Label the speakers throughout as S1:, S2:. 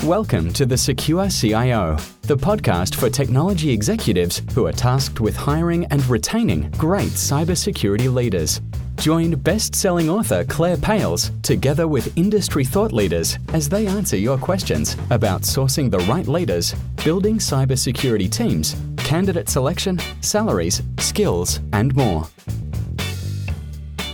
S1: Welcome to the Secure CIO, the podcast for technology executives who are tasked with hiring and retaining great cybersecurity leaders. Join best-selling author Claire Pales together with industry thought leaders as they answer your questions about sourcing the right leaders, building cybersecurity teams, candidate selection, salaries, skills, and more.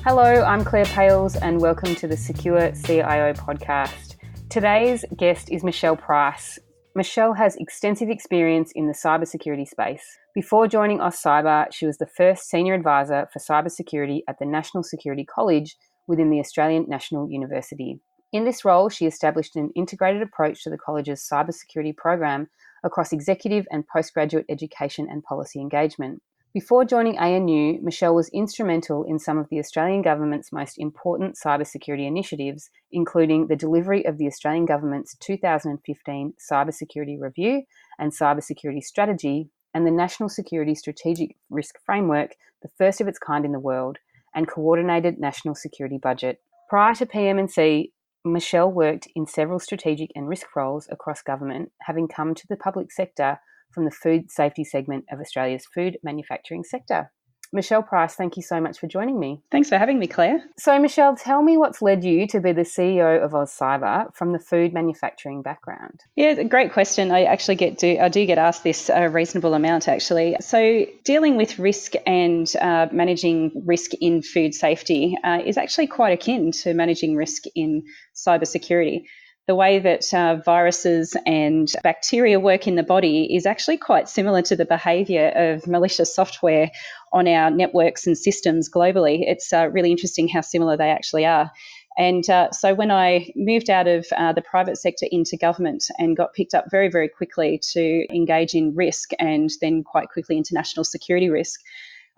S2: Hello, I'm Claire Pales and welcome to the Secure CIO podcast. Today's guest is Michelle Price. Michelle has extensive experience in the cybersecurity space. Before joining Aust Cyber, she was the first senior advisor for cybersecurity at the National Security College within the Australian National University. In this role, she established an integrated approach to the college's cybersecurity program across executive and postgraduate education and policy engagement. Before joining ANU, Michelle was instrumental in some of the Australian government's most important cybersecurity initiatives, including the delivery of the Australian government's 2015 Cybersecurity Review and Cybersecurity Strategy, and the National Security Strategic Risk Framework, the first of its kind in the world, and coordinated national security budget. Prior to PM&C, Michelle worked in several strategic and risk roles across government, having come to the public sector from the food safety segment of Australia's food manufacturing sector. Michelle Price, thank you so much for joining me.
S3: Thanks for having me, Claire.
S2: So, Michelle, tell me what's led you to be the CEO of Aust Cyber from the food manufacturing background?
S3: Yeah, great question. I do get asked this a reasonable amount, actually. So, dealing with risk and managing risk in food safety is actually quite akin to managing risk in cybersecurity. The way that viruses and bacteria work in the body is actually quite similar to the behaviour of malicious software on our networks and systems globally. It's really interesting how similar they actually are. And so when I moved out of the private sector into government and got picked up very, very quickly to engage in risk and then quite quickly into national security risk,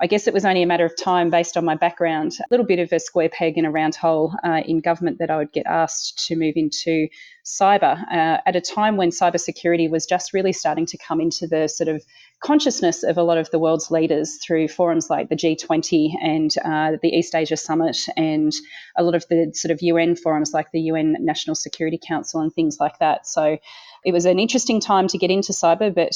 S3: I guess it was only a matter of time based on my background, a little bit of a square peg in a round hole in government that I would get asked to move into cyber at a time when cybersecurity was just really starting to come into the sort of consciousness of a lot of the world's leaders through forums like the G20 and the East Asia Summit and a lot of the sort of UN forums like the UN National Security Council and things like that. So it was an interesting time to get into cyber, but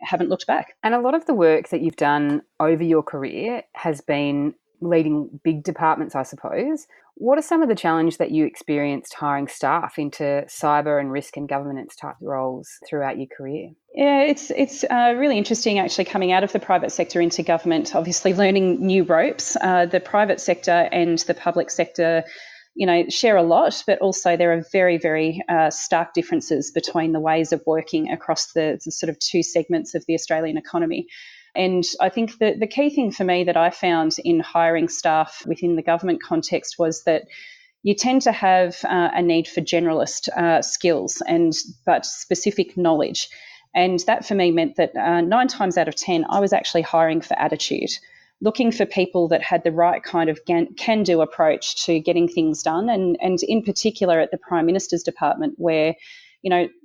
S3: haven't looked back.
S2: And a lot of the work that you've done over your career has been leading big departments, I suppose. What are some of the challenges that you experienced hiring staff into cyber and risk and governance type roles throughout your career?
S3: Yeah, it's really interesting actually coming out of the private sector into government, obviously learning new ropes. The private sector and the public sector share a lot, but also there are very, very stark differences between the ways of working across the sort of two segments of the Australian economy. And I think that the key thing for me that I found in hiring staff within the government context was that you tend to have a need for generalist skills but specific knowledge. And that for me meant that 9 times out of 10, I was actually hiring for attitude, looking for people that had the right kind of can-do approach to getting things done. And in particular at the Prime Minister's Department where,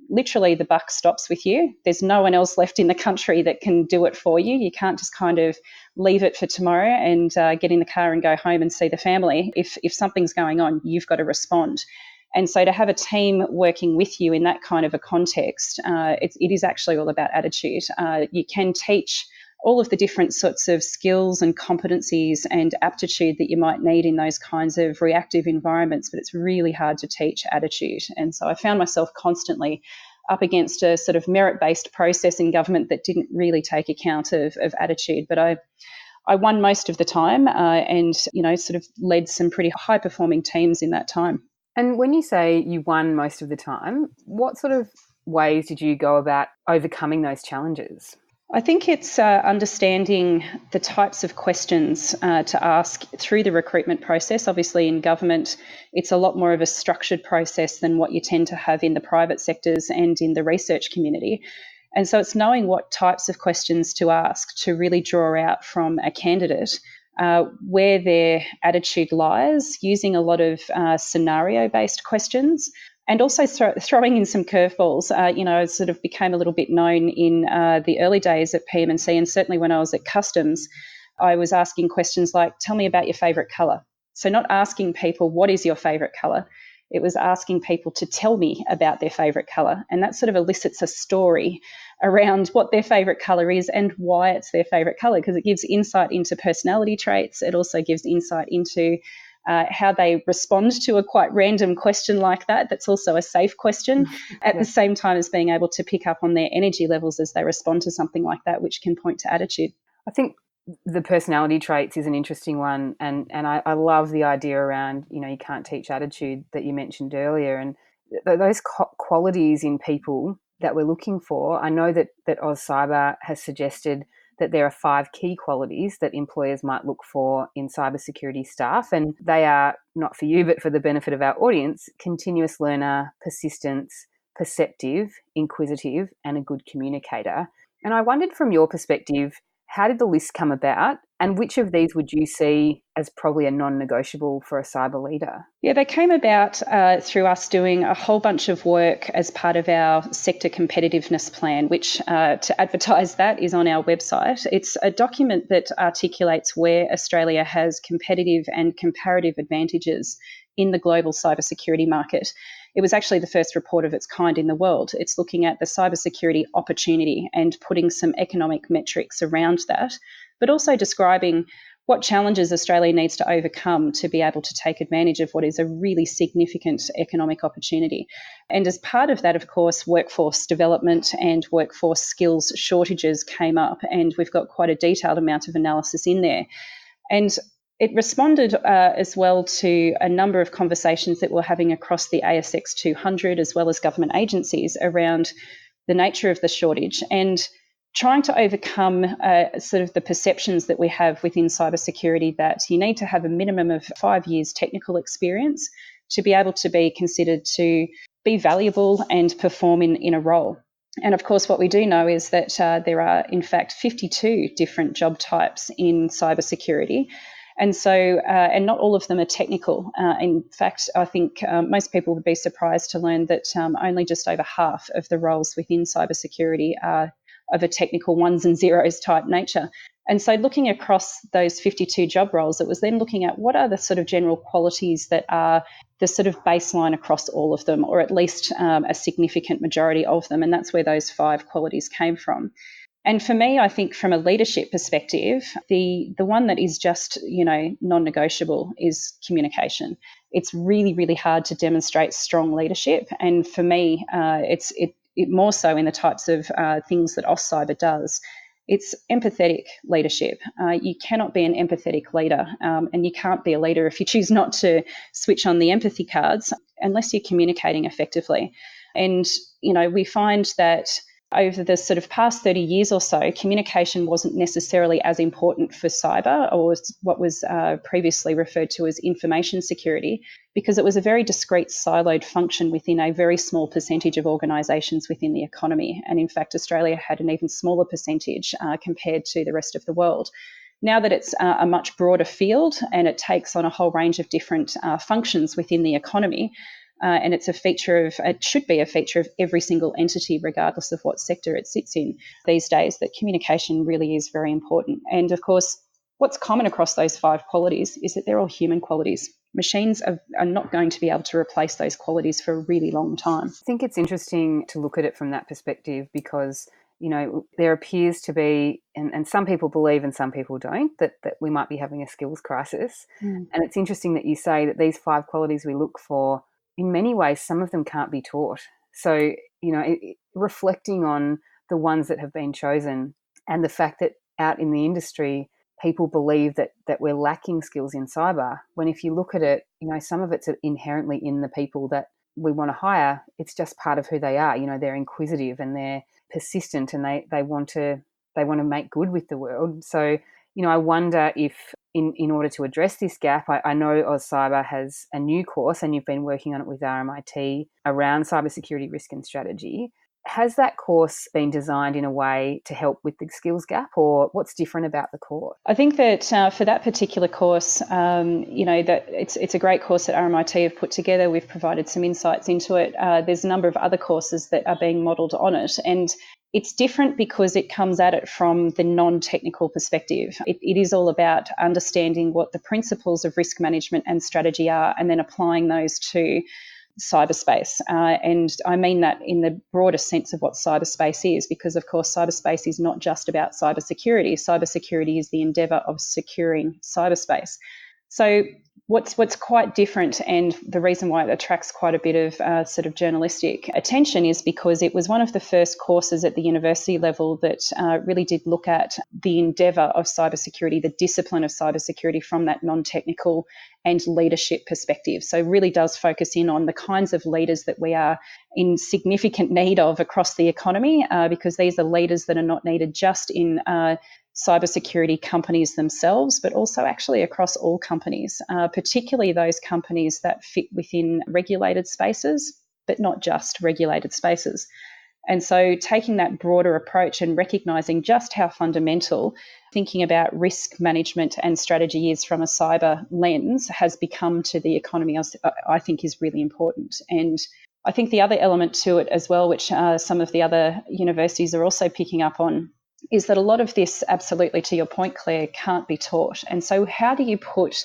S3: literally the buck stops with you. There's no one else left in the country that can do it for you. You can't just kind of leave it for tomorrow and get in the car and go home and see the family. If something's going on, you've got to respond. And so to have a team working with you in that kind of a context, it is actually all about attitude. You can teach all of the different sorts of skills and competencies and aptitude that you might need in those kinds of reactive environments, but it's really hard to teach attitude. And so I found myself constantly up against a sort of merit-based process in government that didn't really take account of attitude. But I won most of the time and sort of led some pretty high-performing teams in that time.
S2: And when you say you won most of the time, what sort of ways did you go about overcoming those challenges?
S3: I think it's understanding the types of questions to ask through the recruitment process. Obviously, in government, it's a lot more of a structured process than what you tend to have in the private sectors and in the research community. And so it's knowing what types of questions to ask to really draw out from a candidate where their attitude lies, using a lot of scenario-based questions. And also throwing in some curveballs. I sort of became a little bit known in the early days at PM&C, and certainly when I was at Customs, I was asking questions like, tell me about your favourite colour. So not asking people, what is your favourite colour? It was asking people to tell me about their favourite colour, and that sort of elicits a story around what their favourite colour is and why it's their favourite colour, because it gives insight into personality traits. It also gives insight into how they respond to a quite random question like that. That's also a safe question, at the same time as being able to pick up on their energy levels as they respond to something like that, which can point to attitude.
S2: I think the personality traits is an interesting one, and I love the idea around, you can't teach attitude that you mentioned earlier, and those qualities in people that we're looking for. I know that Aust Cyber has suggested that there are 5 key qualities that employers might look for in cybersecurity staff, and they are, not for you but for the benefit of our audience: continuous learner, persistence, perceptive, inquisitive, and a good communicator. And I wondered, from your perspective, how did the list come about, and which of these would you see as probably a non-negotiable for a cyber leader?
S3: Yeah, they came about through us doing a whole bunch of work as part of our sector competitiveness plan, which, to advertise that, is on our website. It's a document that articulates where Australia has competitive and comparative advantages in the global cybersecurity market. It was actually the first report of its kind in the world. It's looking at the cybersecurity opportunity and putting some economic metrics around that, but also describing what challenges Australia needs to overcome to be able to take advantage of what is a really significant economic opportunity. And as part of that, of course, workforce development and workforce skills shortages came up, and we've got quite a detailed amount of analysis in there. And it responded as well to a number of conversations that we're having across the ASX 200 as well as government agencies around the nature of the shortage and trying to overcome sort of the perceptions that we have within cybersecurity that you need to have a minimum of 5 years technical experience to be able to be considered to be valuable and perform in a role. And of course, what we do know is that there are, in fact, 52 different job types in cybersecurity. And so, and not all of them are technical. In fact, I think most people would be surprised to learn that only just over half of the roles within cybersecurity are of a technical ones and zeros type nature. And so looking across those 52 job roles, it was then looking at what are the sort of general qualities that are the sort of baseline across all of them, or at least a significant majority of them. And that's where those 5 qualities came from. And for me, I think from a leadership perspective, the one that is just, non-negotiable is communication. It's really, really hard to demonstrate strong leadership. And for me, it's more so in the types of things that Aust Cyber does. It's empathetic leadership. You cannot be an empathetic leader, and you can't be a leader if you choose not to switch on the empathy cards unless you're communicating effectively. And, we find that over the sort of past 30 years or so, communication wasn't necessarily as important for cyber, or what was previously referred to as information security, because it was a very discrete, siloed function within a very small percentage of organisations within the economy. And in fact, Australia had an even smaller percentage compared to the rest of the world. Now that it's a much broader field and it takes on a whole range of different functions within the economy, and it should be a feature of every single entity, regardless of what sector it sits in these days, that communication really is very important. And of course, what's common across those 5 qualities is that they're all human qualities. Machines are not going to be able to replace those qualities for a really long time.
S2: I think it's interesting to look at it from that perspective because, there appears to be, and some people believe and some people don't, that we might be having a skills crisis. And it's interesting that you say that these 5 qualities we look for, in many ways, some of them can't be taught. So, reflecting on the ones that have been chosen and the fact that out in the industry, people believe that we're lacking skills in cyber, when if you look at it, some of it's inherently in the people that we want to hire. It's just part of who they are. They're inquisitive and they're persistent and they want to make good with the world. So, I wonder if in order to address this gap, I know Aust Cyber has a new course and you've been working on it with RMIT around cybersecurity risk and strategy. Has that course been designed in a way to help with the skills gap, or what's different about the course?
S3: I think that for that particular course, that it's a great course that RMIT have put together. We've provided some insights into it. There's a number of other courses that are being modelled on it, and it's different because it comes at it from the non-technical perspective. It is all about understanding what the principles of risk management and strategy are, and then applying those to cyberspace. And I mean that in the broadest sense of what cyberspace is, because, of course, cyberspace is not just about cybersecurity. Cybersecurity is the endeavour of securing cyberspace. So what's quite different, and the reason why it attracts quite a bit of sort of journalistic attention, is because it was one of the first courses at the university level that really did look at the endeavour of cybersecurity, the discipline of cybersecurity from that non-technical and leadership perspective. So really does focus in on the kinds of leaders that we are in significant need of across the economy, because these are leaders that are not needed just in cybersecurity companies themselves, but also actually across all companies, particularly those companies that fit within regulated spaces, but not just regulated spaces. And so taking that broader approach and recognising just how fundamental thinking about risk management and strategy is from a cyber lens has become to the economy, I think is really important. And I think the other element to it as well, which some of the other universities are also picking up on, is that a lot of this, absolutely to your point, Claire, can't be taught. And so how do you put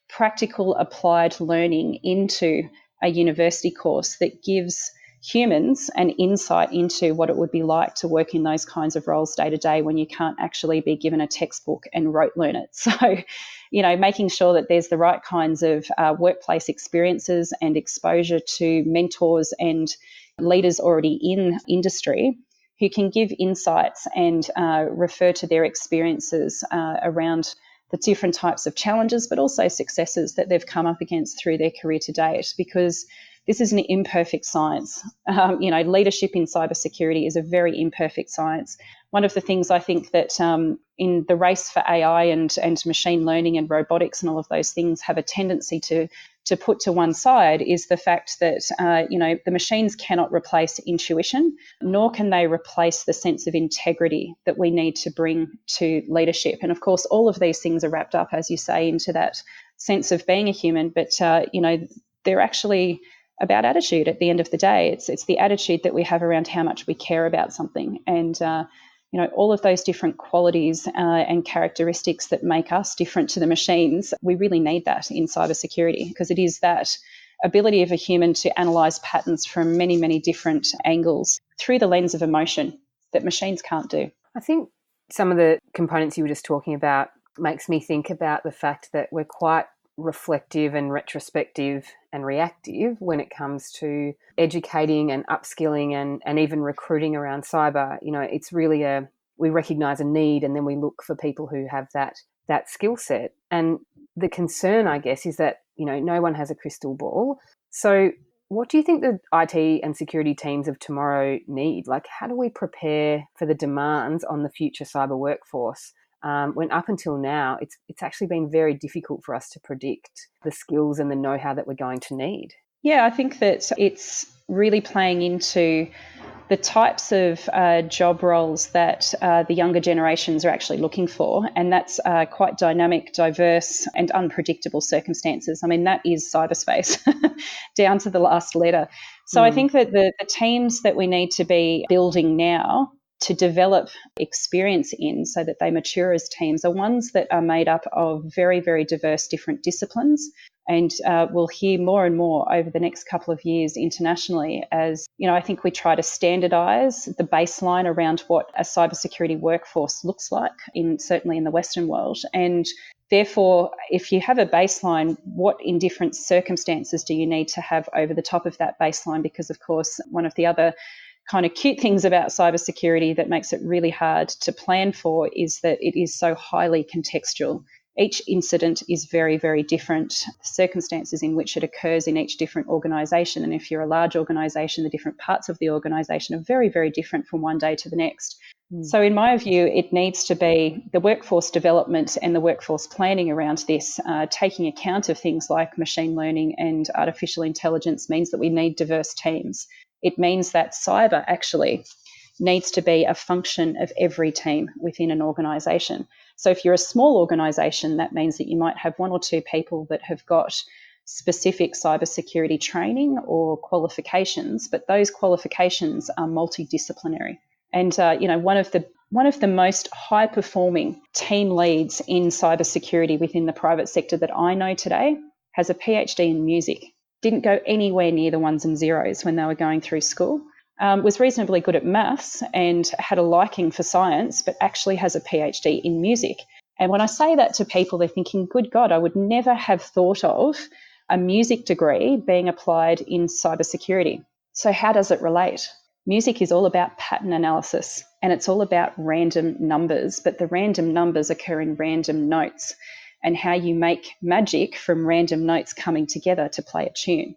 S3: practical applied learning into a university course that gives humans an insight into what it would be like to work in those kinds of roles day to day when you can't actually be given a textbook and rote learn it? So, making sure that there's the right kinds of workplace experiences and exposure to mentors and leaders already in industry who can give insights and refer to their experiences around the different types of challenges, but also successes that they've come up against through their career to date, because this is an imperfect science. Leadership in cybersecurity is a very imperfect science. One of the things I think that in the race for AI and machine learning and robotics and all of those things have a tendency to put to one side is the fact that, the machines cannot replace intuition, nor can they replace the sense of integrity that we need to bring to leadership. And of course, all of these things are wrapped up, as you say, into that sense of being a human, but, they're actually about attitude at the end of the day. It's the attitude that we have around how much we care about something. And, all of those different qualities and characteristics that make us different to the machines, we really need that in cybersecurity, because it is that ability of a human to analyse patterns from many, many different angles through the lens of emotion that machines can't do.
S2: I think some of the components you were just talking about makes me think about the fact that we're quite reflective and retrospective and reactive when it comes to educating and upskilling and even recruiting around cyber. It's really we recognise a need, and then we look for people who have that skill set. And the concern, I guess, is that, no one has a crystal ball. So what do you think the IT and security teams of tomorrow need? Like, how do we prepare for the demands on the future cyber workforce? When up until now, it's actually been very difficult for us to predict the skills and the know-how that we're going to need.
S3: Yeah, I think that it's really playing into the types of job roles that the younger generations are actually looking for, and that's quite dynamic, diverse and unpredictable circumstances. I mean, that is cyberspace down to the last letter. So I think that the teams that we need to be building now to develop experience in so that they mature as teams are ones that are made up of very, very diverse different disciplines. And we'll hear more and more over the next couple of years internationally as, I think we try to standardise the baseline around what a cybersecurity workforce looks like, certainly in the Western world. And therefore, if you have a baseline, what in different circumstances do you need to have over the top of that baseline? Because, of course, one of the other kind of cute things about cybersecurity that makes it really hard to plan for is that it is so highly contextual. Each incident is very, very different. The circumstances in which it occurs in each different organisation, and if you're a large organisation, the different parts of the organisation are very, very different from one day to the next. So in my view, it needs to be the workforce development and the workforce planning around this, taking account of things like machine learning and artificial intelligence means that we need diverse teams. It means that cyber actually needs to be a function of every team within an organisation. So if you're a small organisation, that means that you might have one or two people that have got specific cybersecurity training or qualifications, but those qualifications are multidisciplinary. And one of the most high-performing team leads in cybersecurity within the private sector that I know today has a PhD in music. didn't go anywhere near the ones and zeros when they were going through school, was reasonably good at maths and had a liking for science, but actually has a PhD in music. And when I say that to people, they're thinking, good God, I would never have thought of a music degree being applied in cybersecurity. So how does it relate? Music is all about pattern analysis, and it's all about random numbers, but the random numbers occur in random notes, and how you make magic from random notes coming together to play a tune.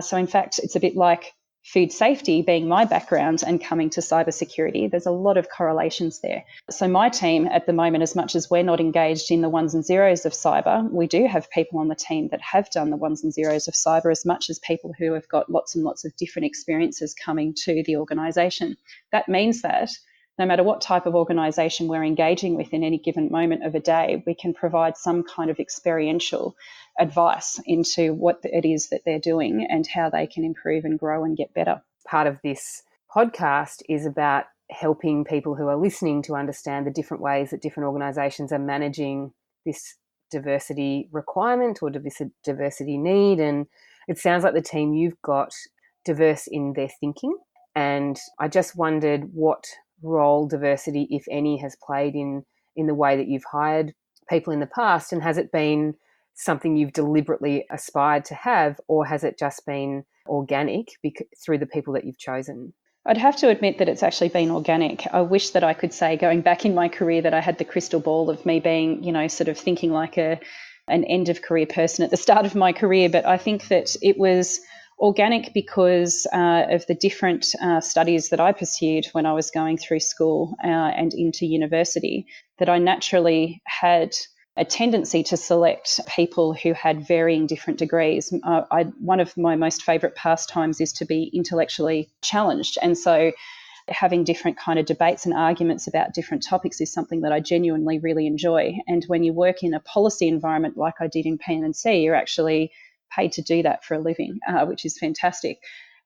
S3: So in fact, it's a bit like food safety being my background and coming to cybersecurity. There's a lot of correlations there. So my team at the moment, as much as we're not engaged in the ones and zeros of cyber, we do have people on the team that have done the ones and zeros of cyber, as much as people who have got lots and lots of different experiences coming to the organisation. That means that no matter what type of organisation we're engaging with in any given moment of a day, we can provide some kind of experiential advice into what it is that they're doing and how they can improve and grow and get better.
S2: Part of this podcast is about helping people who are listening to understand the different ways that different organisations are managing this diversity requirement or diversity need. And it sounds like the team you've got diverse in their thinking. And I just wondered what role diversity, if any, has played in the way that you've hired people in the past, and has it been something you've deliberately aspired to have, or has it just been organic through the people that you've chosen?
S3: I'd have to admit that it's actually been organic. I wish that I could say, going back in my career, that I had the crystal ball of me being, sort of thinking like an end of career person at the start of my career, but I think that it was organic because of the different studies that I pursued when I was going through school and into university, that I naturally had a tendency to select people who had varying different degrees. One of my most favourite pastimes is to be intellectually challenged. And so having different kind of debates and arguments about different topics is something that I genuinely really enjoy. And when you work in a policy environment like I did in P&C, you're actually paid to do that for a living, which is fantastic.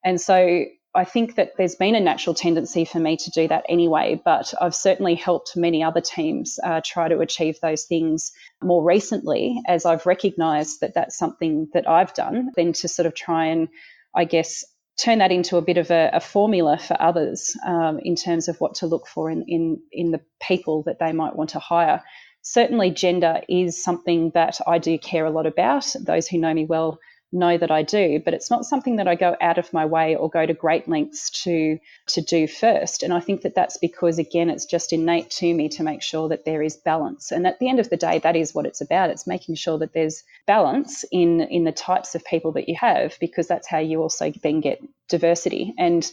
S3: And so I think that there's been a natural tendency for me to do that anyway, but I've certainly helped many other teams try to achieve those things more recently, as I've recognised that that's something that I've done, then to sort of try and, I guess, turn that into a bit of a formula for others in terms of what to look for in the people that they might want to hire. Certainly gender is something that I do care a lot about. Those who know me well know that I do, but it's not something that I go out of my way or go to great lengths to do first. And I think that that's because, again, it's just innate to me to make sure that there is balance. And at the end of the day, that is what it's about. It's making sure that there's balance in the types of people that you have, because that's how you also then get diversity. And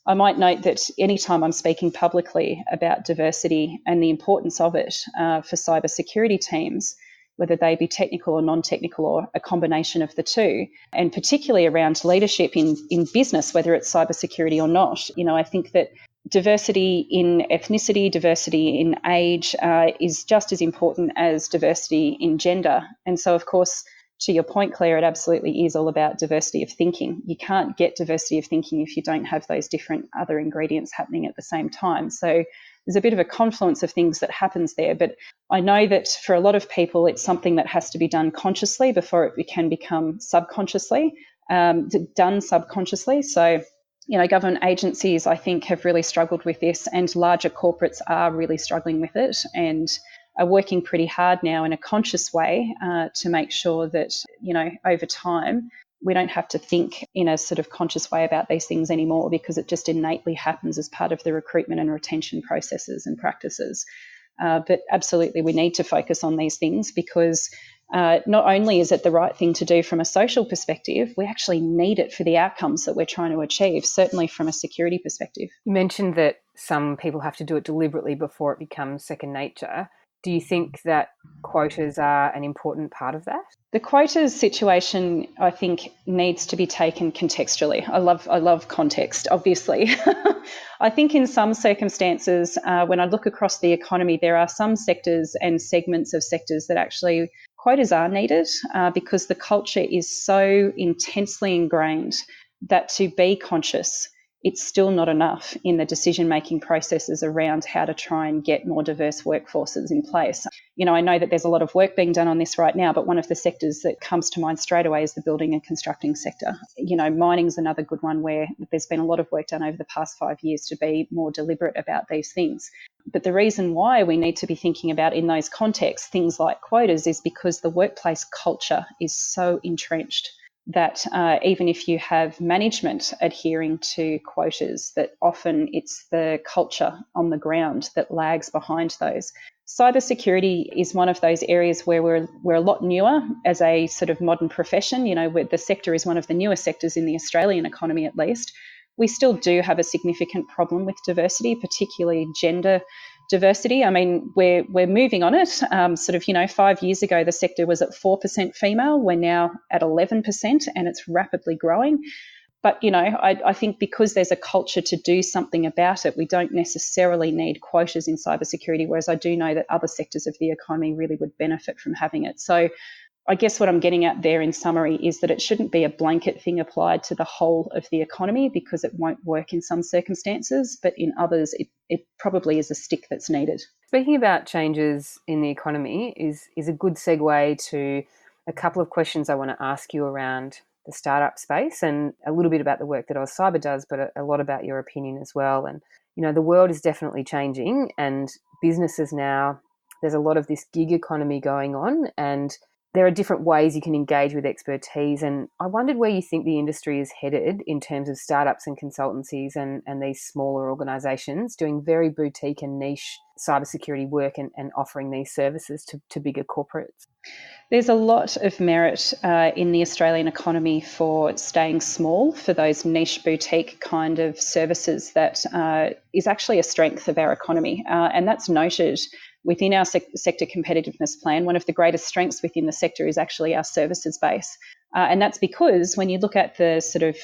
S3: I might note that anytime I'm speaking publicly about diversity and the importance of it for cybersecurity teams, whether they be technical or non-technical or a combination of the two, and particularly around leadership in business, whether it's cybersecurity or not, I think that diversity in ethnicity, diversity in age is just as important as diversity in gender. And so, of course, to your point, Claire, it absolutely is all about diversity of thinking. You can't get diversity of thinking if you don't have those different other ingredients happening at the same time. So there's a bit of a confluence of things that happens there. But I know that for a lot of people, it's something that has to be done consciously before it can become subconsciously, done subconsciously. So, government agencies, I think, have really struggled with this, and larger corporates are really struggling with it and are working pretty hard now in a conscious way to make sure that, over time, we don't have to think in a sort of conscious way about these things anymore, because it just innately happens as part of the recruitment and retention processes and practices. But absolutely, we need to focus on these things because not only is it the right thing to do from a social perspective, we actually need it for the outcomes that we're trying to achieve, certainly from a security perspective.
S2: You mentioned that some people have to do it deliberately before it becomes second nature. Do you think that quotas are an important part of that?
S3: The quotas situation, I think, needs to be taken contextually. I love context, obviously. I think in some circumstances, when I look across the economy, there are some sectors and segments of sectors that actually quotas are needed because the culture is so intensely ingrained that to be conscious it's still not enough in the decision-making processes around how to try and get more diverse workforces in place. I know that there's a lot of work being done on this right now, but one of the sectors that comes to mind straight away is the building and constructing sector. Mining's another good one where there's been a lot of work done over the past 5 years to be more deliberate about these things. But the reason why we need to be thinking about in those contexts things like quotas is because the workplace culture is so entrenched that even if you have management adhering to quotas, that often it's the culture on the ground that lags behind those. Cybersecurity is one of those areas where we're a lot newer as a sort of modern profession. Where the sector is one of the newer sectors in the Australian economy, at least. We still do have a significant problem with diversity, particularly gender diversity. I mean, we're moving on it. 5 years ago, the sector was at 4% female. We're now at 11%, and it's rapidly growing. But, I think because there's a culture to do something about it, we don't necessarily need quotas in cybersecurity, whereas I do know that other sectors of the economy really would benefit from having it. So I guess what I'm getting at there in summary is that it shouldn't be a blanket thing applied to the whole of the economy, because it won't work in some circumstances, but in others it probably is a stick that's needed.
S2: Speaking about changes in the economy is a good segue to a couple of questions I want to ask you around the startup space and a little bit about the work that Aust Cyber does, but a lot about your opinion as well. And, the world is definitely changing, and businesses now, there's a lot of this gig economy going on, and there are different ways you can engage with expertise. And I wondered where you think the industry is headed in terms of startups and consultancies and these smaller organisations doing very boutique and niche cybersecurity work and offering these services to bigger corporates.
S3: There's a lot of merit in the Australian economy for staying small, for those niche boutique kind of services that is actually a strength of our economy. And that's noted within our sector competitiveness plan. One of the greatest strengths within the sector is actually our services base. And that's because when you look at the sort of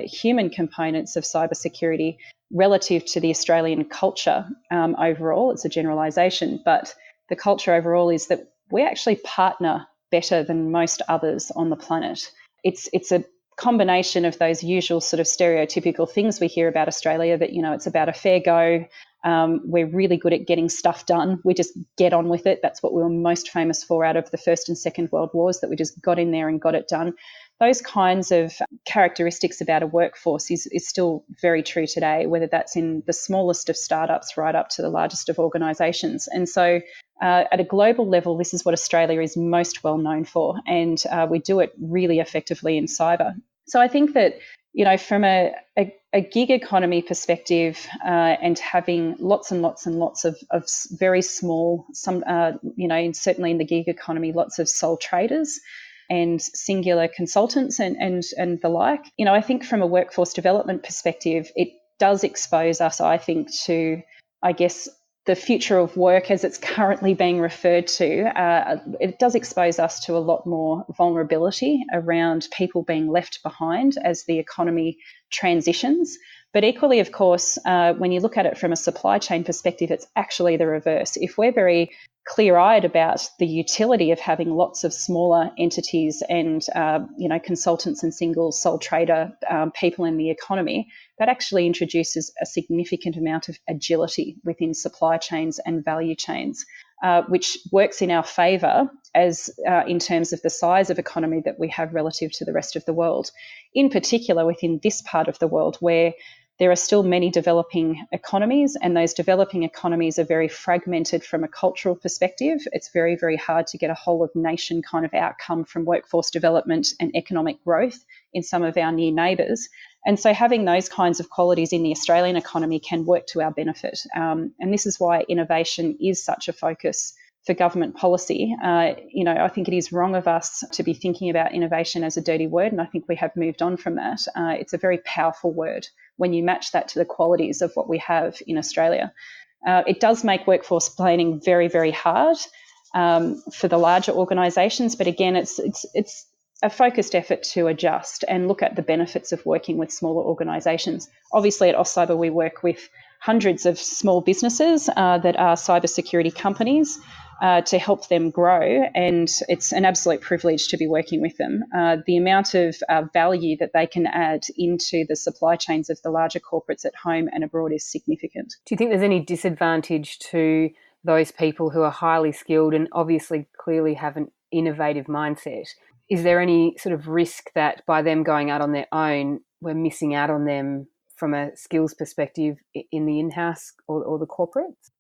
S3: human components of cybersecurity relative to the Australian culture overall, it's a generalisation, but the culture overall is that we actually partner better than most others on the planet. It's a combination of those usual sort of stereotypical things we hear about Australia, that, it's about a fair go. We're really good at getting stuff done. We just get on with it. That's what we were most famous for out of the First and Second World Wars, that we just got in there and got it done. Those kinds of characteristics about a workforce is still very true today, whether that's in the smallest of startups right up to the largest of organisations. And so at a global level, this is what Australia is most well known for, and we do it really effectively in cyber. So I think that, from a gig economy perspective and having lots and lots and lots of very small, certainly in the gig economy, lots of sole traders and singular consultants and the like, I think from a workforce development perspective, it does expose us, I think, to, I guess, the future of work as it's currently being referred to. It does expose us to a lot more vulnerability around people being left behind as the economy transitions. But equally, of course, when you look at it from a supply chain perspective, it's actually the reverse. If we're very clear-eyed about the utility of having lots of smaller entities and, consultants and single sole trader people in the economy, that actually introduces a significant amount of agility within supply chains and value chains, which works in our favour as in terms of the size of economy that we have relative to the rest of the world. In particular, within this part of the world where there are still many developing economies, and those developing economies are very fragmented from a cultural perspective. It's very, very hard to get a whole of nation kind of outcome from workforce development and economic growth in some of our near neighbours. And so having those kinds of qualities in the Australian economy can work to our benefit. And this is why innovation is such a focus for government policy. I think it is wrong of us to be thinking about innovation as a dirty word, and I think we have moved on from that. It's a very powerful word when you match that to the qualities of what we have in Australia. It does make workforce planning very, very hard for the larger organisations, but again, it's a focused effort to adjust and look at the benefits of working with smaller organisations. Obviously, at Aust Cyber, we work with hundreds of small businesses that are cybersecurity companies. to help them grow, and it's an absolute privilege to be working with them. The amount of value that they can add into the supply chains of the larger corporates at home and abroad is significant.
S2: Do you think there's any disadvantage to those people who are highly skilled and obviously clearly have an innovative mindset? Is there any sort of risk that by them going out on their own, we're missing out on them from a skills perspective in the in-house or the corporates?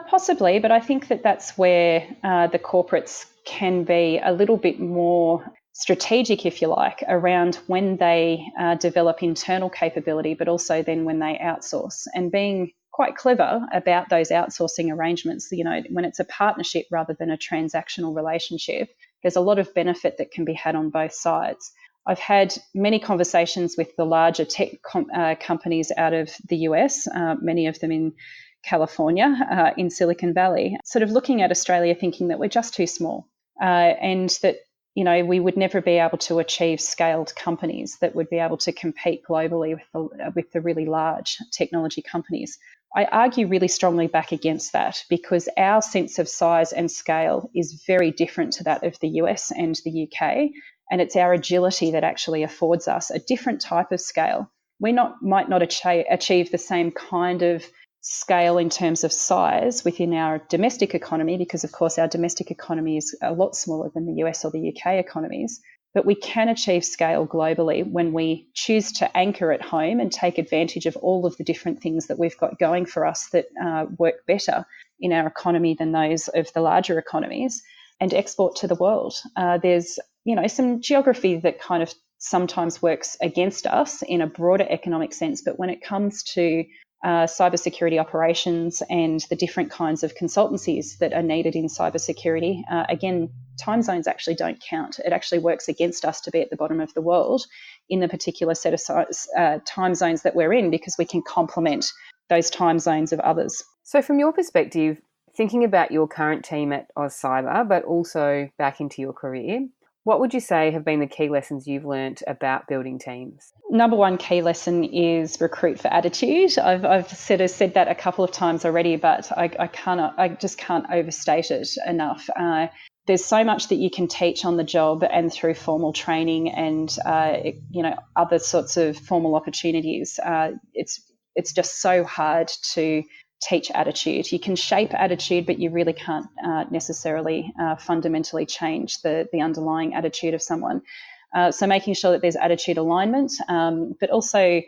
S3: Possibly, but I think that that's where the corporates can be a little bit more strategic, if you like, around when they develop internal capability, but also then when they outsource, and being quite clever about those outsourcing arrangements. When it's a partnership rather than a transactional relationship, there's a lot of benefit that can be had on both sides. I've had many conversations with the larger tech companies out of the US, many of them in California, in Silicon Valley, sort of looking at Australia thinking that we're just too small, and that we would never be able to achieve scaled companies that would be able to compete globally with the really large technology companies. I argue really strongly back against that, because our sense of size and scale is very different to that of the US and the UK, and it's our agility that actually affords us a different type of scale. We might not achieve the same kind of scale in terms of size within our domestic economy, because of course our domestic economy is a lot smaller than the US or the UK economies, but we can achieve scale globally when we choose to anchor at home and take advantage of all of the different things that we've got going for us that work better in our economy than those of the larger economies, and export to the world. There's some geography that kind of sometimes works against us in a broader economic sense, but when it comes to cybersecurity operations and the different kinds of consultancies that are needed in cybersecurity, again, time zones actually don't count. It actually works against us to be at the bottom of the world in the particular set of time zones that we're in, because we can complement those time zones of others.
S2: So from your perspective, thinking about your current team at Aust Cyber, but also back into your career, what would you say have been the key lessons you've learnt about building teams?
S3: Number one key lesson is recruit for attitude. I've said that a couple of times already, but I just can't overstate it enough. There's so much that you can teach on the job and through formal training and other sorts of formal opportunities. It's just so hard to teach attitude. You can shape attitude, but you really can't necessarily fundamentally change the underlying attitude of someone. So making sure that there's attitude alignment, but also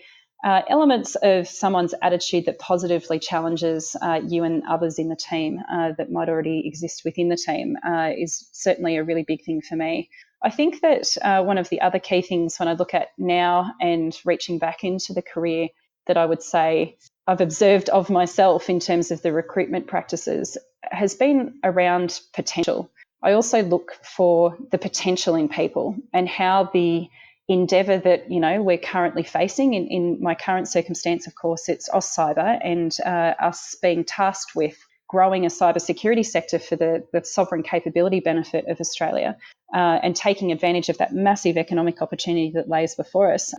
S3: elements of someone's attitude that positively challenges you and others in the team that might already exist within the team is certainly a really big thing for me. I think that one of the other key things when I look at now and reaching back into the career that I would say I've observed of myself in terms of the recruitment practices has been around potential. I also look for the potential in people and how the endeavour that we're currently facing in my current circumstance. Of course, it's Aust Cyber and us being tasked with growing a cybersecurity sector for the sovereign capability benefit of Australia and taking advantage of that massive economic opportunity that lays before us.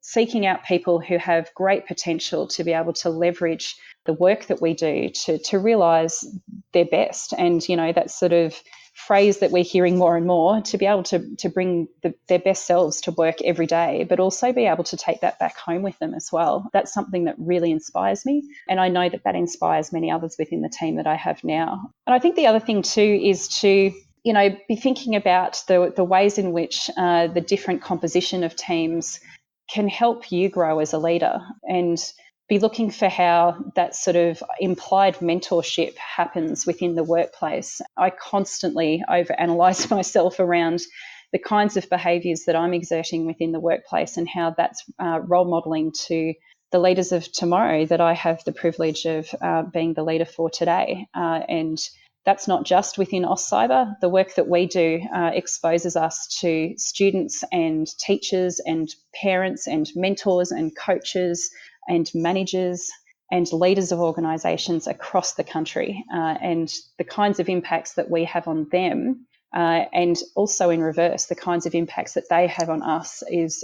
S3: Seeking out people who have great potential to be able to leverage the work that we do to realise their best. And, that sort of phrase that we're hearing more and more, to be able to bring their best selves to work every day, but also be able to take that back home with them as well. That's something that really inspires me. And I know that inspires many others within the team that I have now. And I think the other thing too is to be thinking about the ways in which the different composition of teams can help you grow as a leader, and be looking for how that sort of implied mentorship happens within the workplace. I constantly overanalyze myself around the kinds of behaviours that I'm exerting within the workplace and how that's role modelling to the leaders of tomorrow that I have the privilege of being the leader for today. And that's not just within Aust Cyber. The work that we do exposes us to students and teachers and parents and mentors and coaches and managers and leaders of organisations across the country, and the kinds of impacts that we have on them, and also in reverse, the kinds of impacts that they have on us is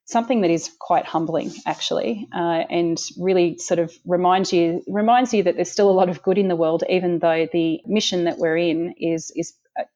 S3: something that is quite humbling, actually, and really sort of reminds you that there's still a lot of good in the world, even though the mission that we're in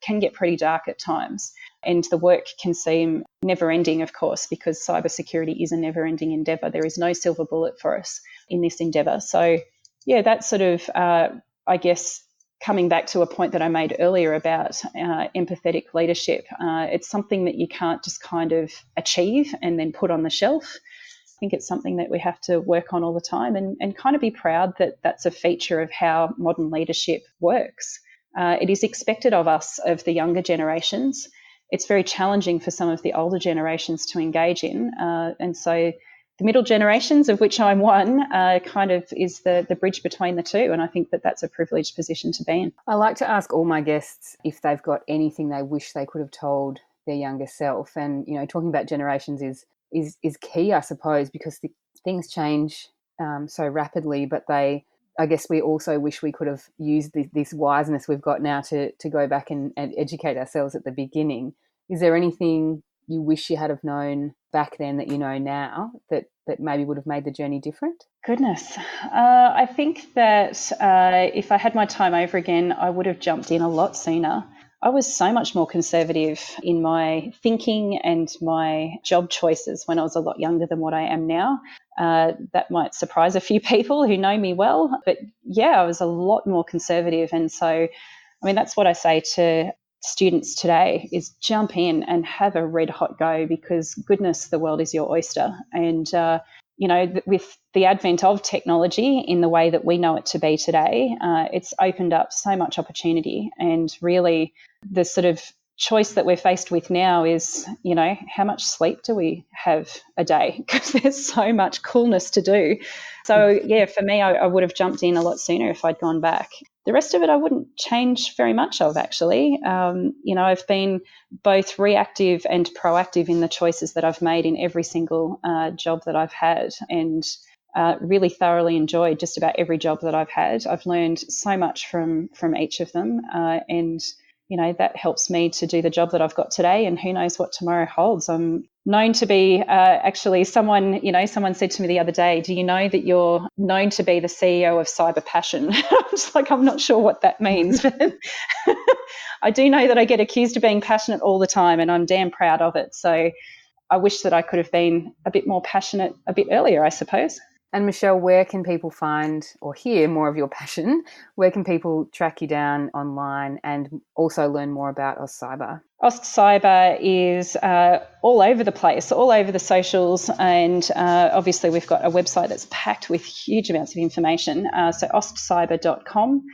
S3: can get pretty dark at times. And the work can seem never-ending, of course, because cybersecurity is a never-ending endeavour. There is no silver bullet for us in this endeavour. So, yeah, that's sort of, I guess, coming back to a point that I made earlier about empathetic leadership. It's something that you can't just kind of achieve and then put on the shelf. I think it's something that we have to work on all the time and kind of be proud that that's a feature of how modern leadership works. It is expected of us, of the younger generations. It's very challenging for some of the older generations to engage in. And so the middle generations, of which I'm one, kind of is the bridge between the two. And I think that that's a privileged position to be in.
S2: I like to ask all my guests if they've got anything they wish they could have told their younger self. And, talking about generations is key, I suppose, because things change so rapidly, but I guess we also wish we could have used this wiseness we've got now to go back and educate ourselves at the beginning. Is there anything you wish you had have known back then that you know now that maybe would have made the journey different?
S3: Goodness. I think that if I had my time over again, I would have jumped in a lot sooner. I was so much more conservative in my thinking and my job choices when I was a lot younger than what I am now. That might surprise a few people who know me well, but yeah, I was a lot more conservative. And so, that's what I say to students today is jump in and have a red hot go, because goodness, the world is your oyster. And, with the advent of technology in the way that we know it to be today, it's opened up so much opportunity. And really the sort of choice that we're faced with now is, how much sleep do we have a day? Because there's so much coolness to do. So, yeah, for me, I would have jumped in a lot sooner if I'd gone back. The rest of it I wouldn't change very much of, actually. I've been both reactive and proactive in the choices that I've made in every single job that I've had, and really thoroughly enjoyed just about every job that I've had. I've learned so much from each of them, and that helps me to do the job that I've got today, and who knows what tomorrow holds. I'm known to be actually someone said to me the other day, do you know that you're known to be the CEO of Cyber Passion? I'm not sure what that means, but I do know that I get accused of being passionate all the time, and I'm damn proud of it. So I wish that I could have been a bit more passionate a bit earlier, I suppose.
S2: And Michelle, where can people find or hear more of your passion? Where can people track you down online and also learn more about Aust Cyber?
S3: Aust Cyber is all over the place, all over the socials, and obviously we've got a website that's packed with huge amounts of information, so austcyber.com.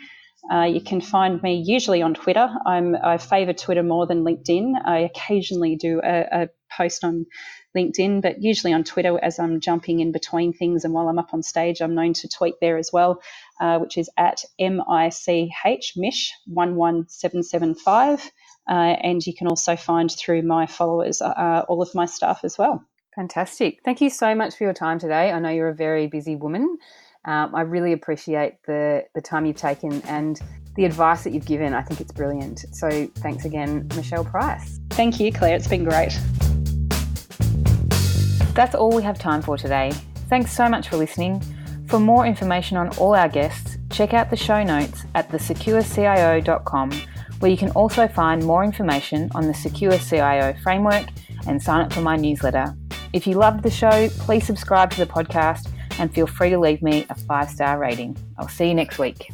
S3: You can find me usually on Twitter. I favour Twitter more than LinkedIn. I occasionally do a post on LinkedIn, but usually on Twitter as I'm jumping in between things, and while I'm up on stage, I'm known to tweet there as well, which is at MICH117775. And you can also find through my followers all of my stuff as well.
S2: Fantastic. Thank you so much for your time today. I know you're a very busy woman. I really appreciate the time you've taken and the advice that you've given. I think it's brilliant. So thanks again, Michelle Price.
S3: Thank you, Claire. It's been great.
S2: That's all we have time for today. Thanks so much for listening. For more information on all our guests, check out the show notes at thesecurecio.com, where you can also find more information on the Secure CIO framework and sign up for my newsletter. If you loved the show, please subscribe to the podcast and feel free to leave me a 5-star rating. I'll see you next week.